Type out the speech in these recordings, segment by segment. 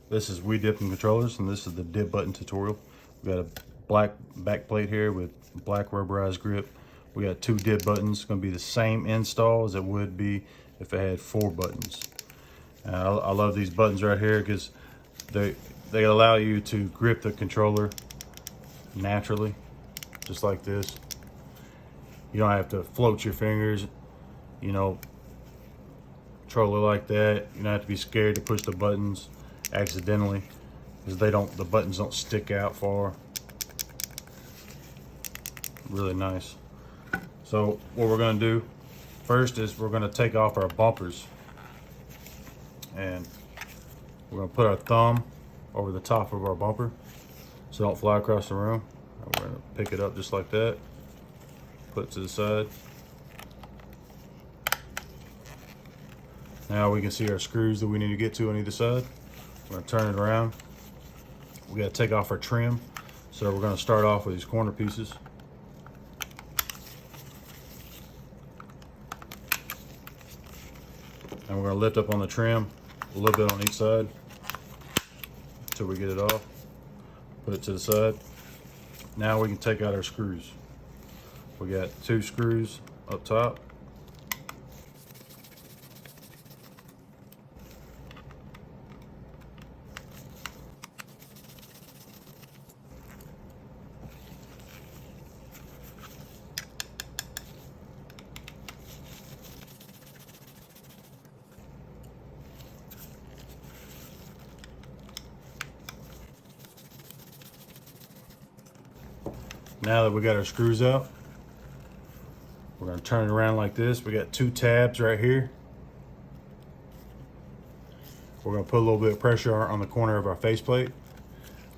This is We Dipping Controllers, and this is the dip button tutorial. We got a black back plate here with black rubberized grip. We got 2 dip buttons. It's going to be the same install as it would be if it had 4 buttons. I love these buttons right here because they allow you to grip the controller naturally, just like this. You don't have to float your fingers, you know, control it like that. You don't have to be scared to push the buttons accidentally because the buttons don't stick out far. Really nice. So what we're going to do first is we're going to take off our bumpers, and we're going to put our thumb over the top of our bumper so it don't fly across the room. And we're going to pick it up just like that, put it to the side. Now we can see our screws that we need to get to on either side. We're going to turn it around. We got to take off our trim, so we're going to start off with these corner pieces. And we're going to lift up on the trim a little bit on each side until we get it off. Put it to the side. Now we can take out our screws. We got 2 screws up top. Now that we got our screws out, we're going to turn it around like this. We got 2 tabs right here. We're going to put a little bit of pressure on the corner of our faceplate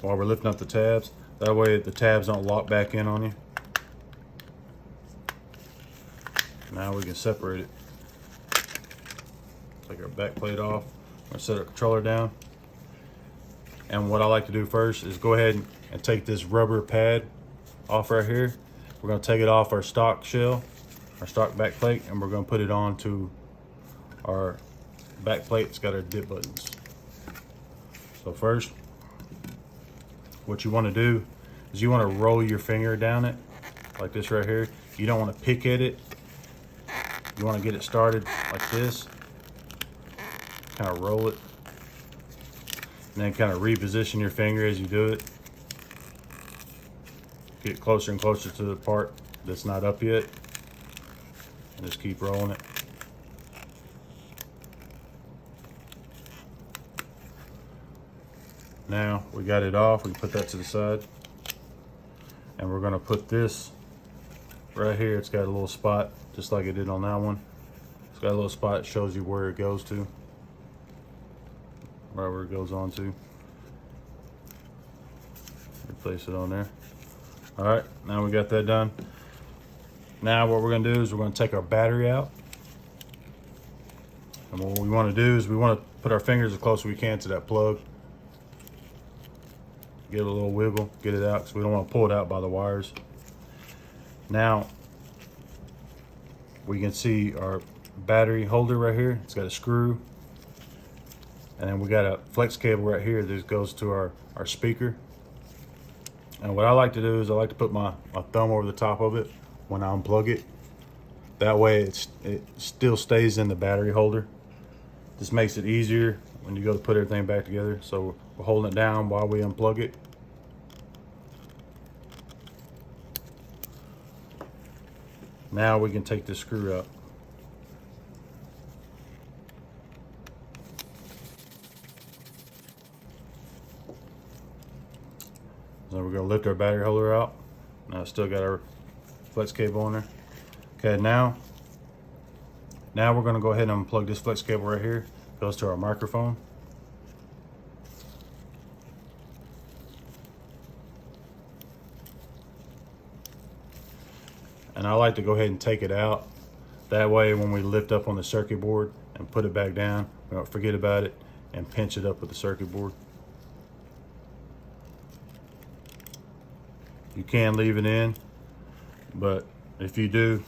while we're lifting up the tabs. That way the tabs don't lock back in on you. Now we can separate it. Take our back plate off. I'm going to set our controller down. And what I like to do first is go ahead and take this rubber pad off right here. We're going to take it off our stock shell, our stock back plate, and we're going to put it onto our back plate. It's got our dip buttons. So first, what you want to do is you want to roll your finger down it like this right here. You don't want to pick at it. You want to get it started like this. Kind of roll it, and then kind of reposition your finger as you do it. Get closer and closer to the part that's not up yet, and just keep rolling it. Now we got it off. We put that to the side, and we're going to put this right here. It's got a little spot just like it did on that one. It's got a little spot that shows you where it goes to, wherever it goes on to. Replace it on there. All right, now we got that done. Now what we're gonna do is we're gonna take our battery out. And what we wanna do is we wanna put our fingers as close as we can to that plug. Give it a little wiggle, get it out, because we don't wanna pull it out by the wires. Now, we can see our battery holder right here. It's got a screw. And then we got a flex cable right here that goes to our speaker. And what I like to do is I like to put my thumb over the top of it when I unplug it. That way it still stays in the battery holder. This makes it easier when you go to put everything back together. So we're holding it down while we unplug it. Now we can take this screw out. So we're going to lift our battery holder out. Now it's still got our flex cable on there. Okay, now we're going to go ahead and unplug this flex cable right here. It goes to our microphone. And I like to go ahead and take it out. That way when we lift up on the circuit board and put it back down, we don't forget about it and pinch it up with the circuit board. You can leave it in, but if you do,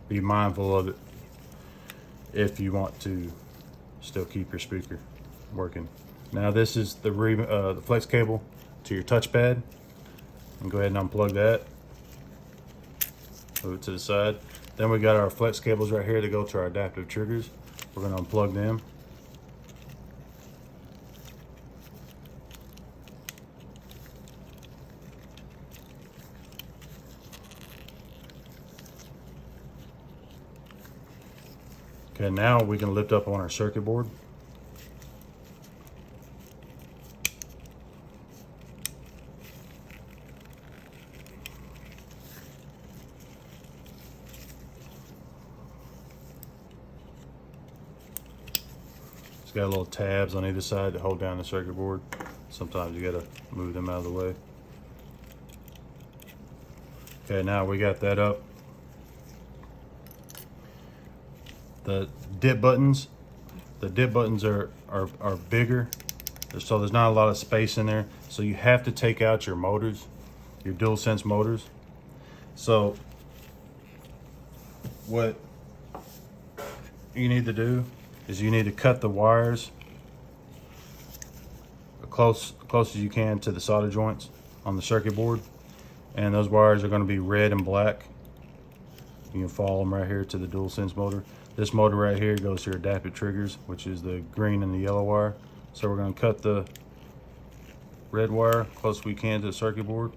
be mindful of it if you want to still keep your speaker working. Now this is the flex cable to your touchpad. And go ahead and unplug that. Move it to the side. Then we got our flex cables right here to go to our adaptive triggers. We're going to unplug them. Okay, now we can lift up on our circuit board. It's got little tabs on either side to hold down the circuit board. Sometimes you gotta move them out of the way. Okay, now we got that up. The dip buttons are bigger, so there's not a lot of space in there. So you have to take out your motors, your DualSense motors. So what you need to do is you need to cut the wires close as you can to the solder joints on the circuit board. And those wires are going to be red and black. You can follow them right here to the DualSense motor. This motor right here goes to your adaptive triggers, which is the green and the yellow wire. So we're going to cut the red wire close as we can to the circuit board.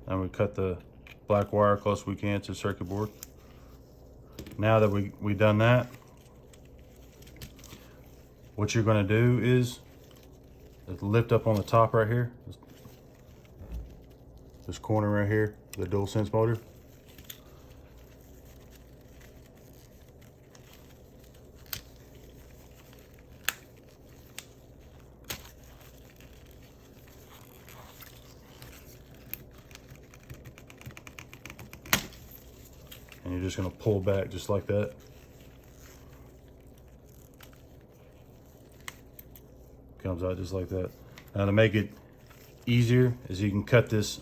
And we cut the black wire close as we can to the circuit board. Now that we've done that, what you're going to do is lift up on the top right here, this corner right here, the DualSense motor. And you're just going to pull back just like that. Comes out just like that. Now to make it easier is you can cut this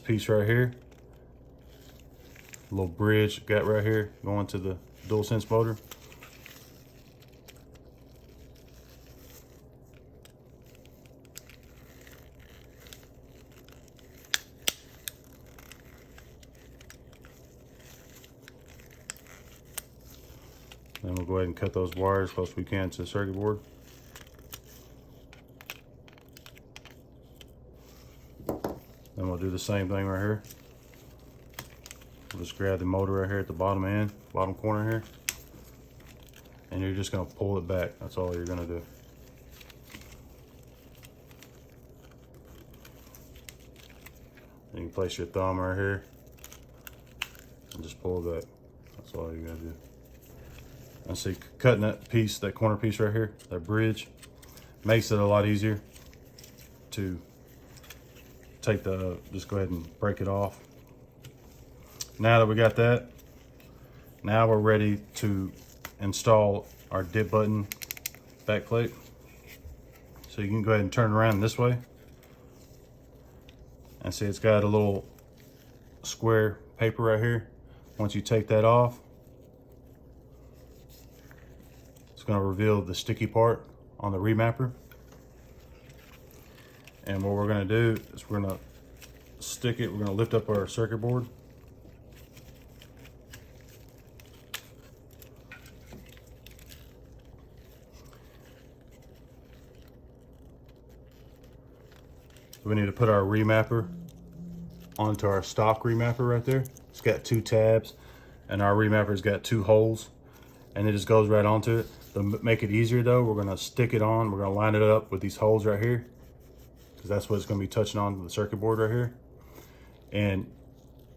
piece right here, a little bridge got right here going to the DualSense motor. Then we'll go ahead and cut those wires as close as we can to the circuit board. Then we'll do the same thing right here. We'll just grab the motor right here at the bottom corner here. And you're just gonna pull it back. That's all you're gonna do. You can place your thumb right here and just pull it back. That's all you gotta do. And see, cutting that piece, that corner piece right here, that bridge, makes it a lot easier to just go ahead and break it off. Now that we got that, now we're ready to install our dip button back plate. So you can go ahead and turn around this way. And see, it's got a little square paper right here. Once you take that off, it's going to reveal the sticky part on the remapper. And what we're going to do is we're going to stick it, we're going to lift up our circuit board. We need to put our remapper onto our stock remapper right there. It's got 2 tabs, and our remapper's got 2 holes, and it just goes right onto it. To make it easier though, we're gonna stick it on, we're gonna line it up with these holes right here, because that's what it's gonna be touching on the circuit board right here. And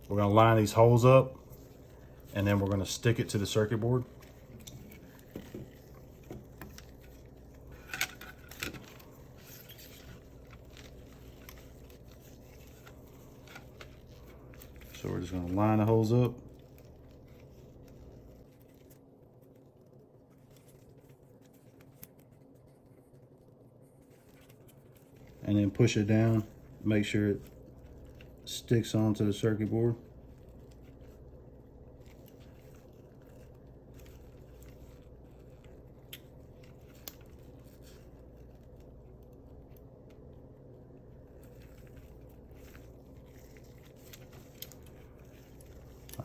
we're gonna line these holes up, and then we're gonna stick it to the circuit board. So we're just gonna line the holes up. And then push it down, make sure it sticks onto the circuit board.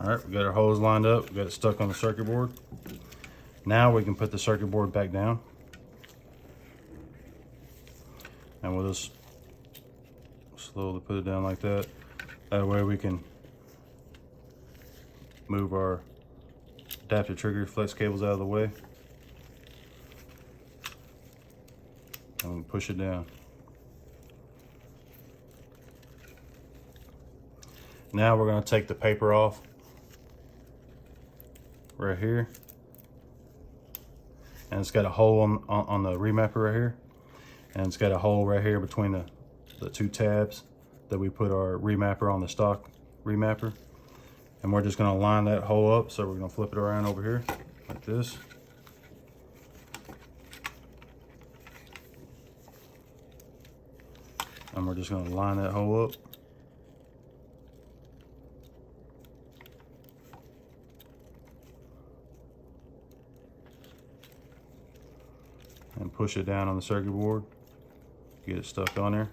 All right, we got our hose lined up. We got it stuck on the circuit board. Now we can put the circuit board back down. And we'll just slowly put it down like that. That way we can move our adapter trigger flex cables out of the way. And we push it down. Now we're going to take the paper off right here. And it's got a hole on the remapper right here. And it's got a hole right here between the two tabs that we put our remapper on the stock remapper. And we're just going to line that hole up. So we're going to flip it around over here like this. And we're just going to line that hole up. And push it down on the circuit board. Get it stuck on there.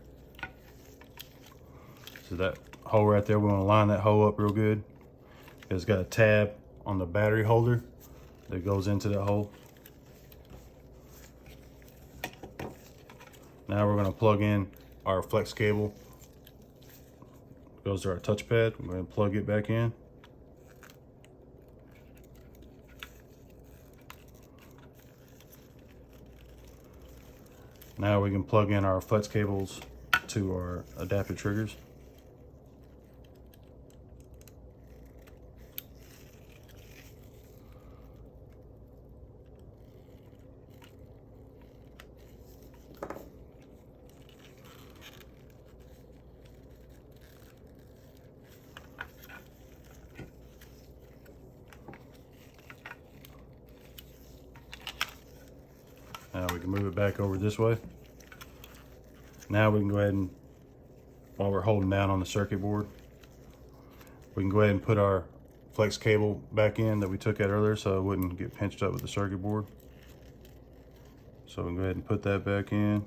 So that hole right there, we want to line that hole up real good. It's got a tab on the battery holder that goes into that hole. Now we're going to plug in our flex cable. Goes to our touchpad. I'm going to plug it back in. Now we can plug in our flex cables to our adapter triggers. Now we can move it back over this way. Now we can go ahead and, while we're holding down on the circuit board, we can go ahead and put our flex cable back in that we took out earlier so it wouldn't get pinched up with the circuit board. So we can go ahead and put that back in.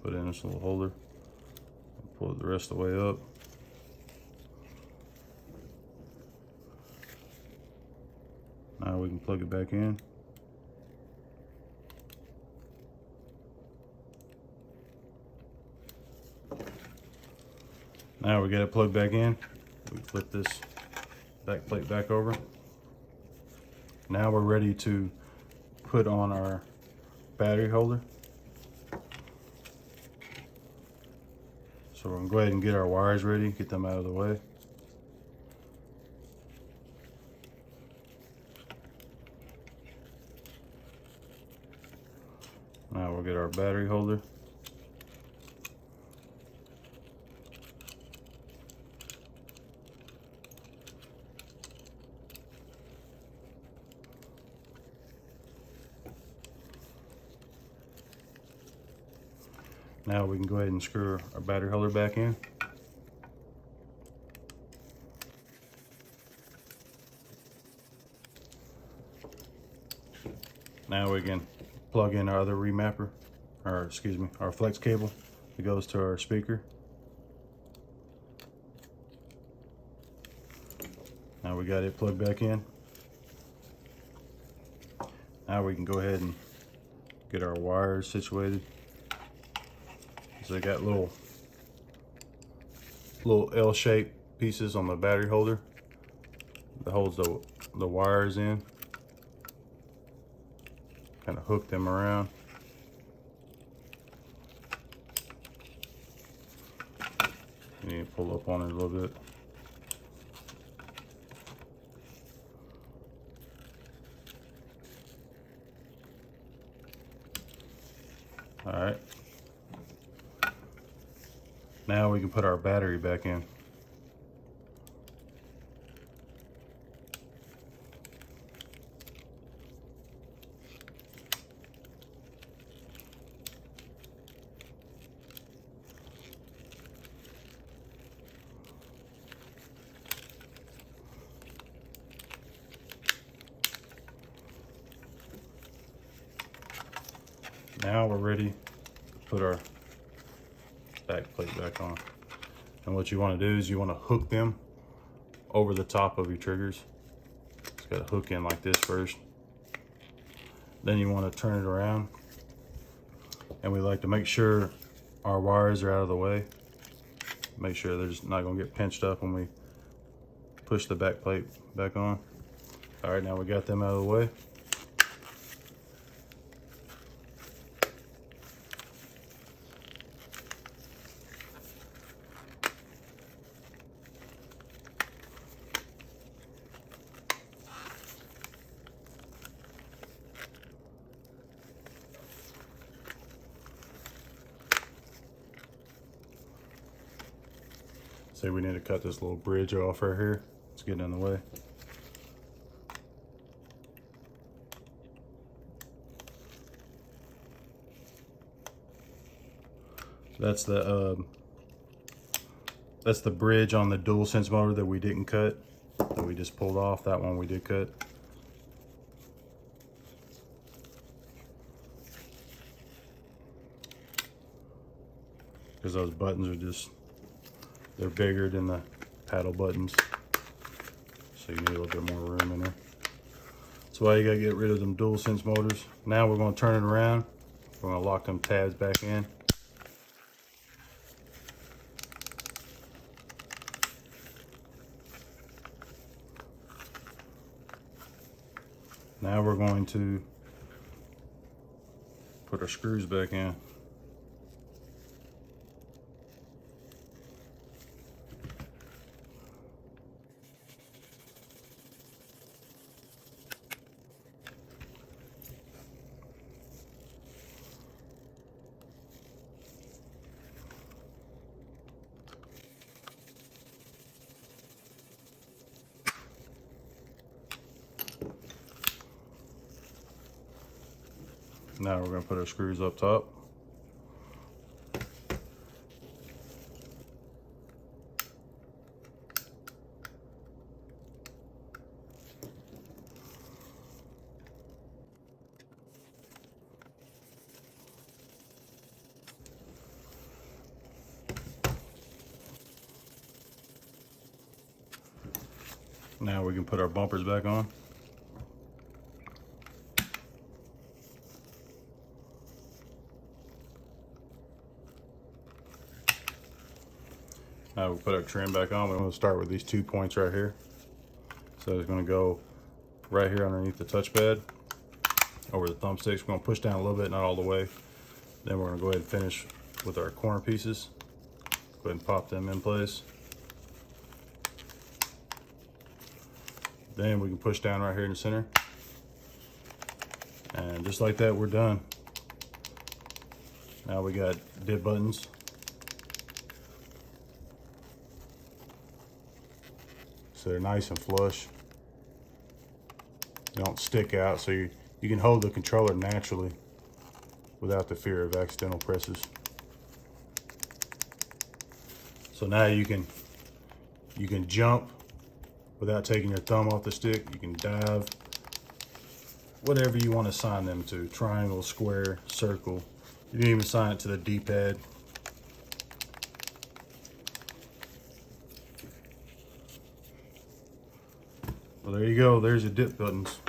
Put it in this little holder. Pull it the rest of the way up. Now we can plug it back in. Now we get it plugged back in. We flip this back plate back over. Now we're ready to put on our battery holder. So we're gonna go ahead and get our wires ready, get them out of the way. Now we'll get our battery holder. Now we can go ahead and screw our battery holder back in. Now we can plug in our other remapper, or excuse me, our flex cable that goes to our speaker. Now we got it plugged back in. Now we can go ahead and get our wires situated. So they got little L-shaped pieces on the battery holder that holds the wires in. Kind of hook them around. You need to pull up on it a little bit. All right. Now we can put our battery back in. Now we're ready to put our back plate back on. And what you want to do is you want to hook them over the top of your triggers. It's got to hook in like this first. Then you want to turn it around. And we like to make sure our wires are out of the way. Make sure they're just not going to get pinched up when we push the back plate back on. All right, now we got them out of the way. So we need to cut this little bridge off right here. It's getting in the way. That's the bridge on the dual sense motor that we didn't cut, that we just pulled off. That one we did cut. Because those buttons are just, they're bigger than the paddle buttons. So you need a little bit more room in there. That's why you gotta get rid of them dual sense motors. Now we're gonna turn it around. We're gonna lock them tabs back in. Now we're going to put our screws back in. Now we're going to put our screws up top. Now we can put our bumpers back on. Now we'll put our trim back on. We're going to start with these 2 points right here. So it's going to go right here underneath the touchpad over the thumbsticks. We're going to push down a little bit, not all the way. Then we're going to go ahead and finish with our corner pieces. Go ahead and pop them in place. Then we can push down right here in the center. And just like that, we're done. Now we got dip buttons. So they're nice and flush. They don't stick out, so you can hold the controller naturally without the fear of accidental presses. So now you can jump without taking your thumb off the stick. You can dive, whatever you want to assign them to. Triangle, square, circle. You can even assign it to the D-pad. Well, there you go. There's your dip buttons.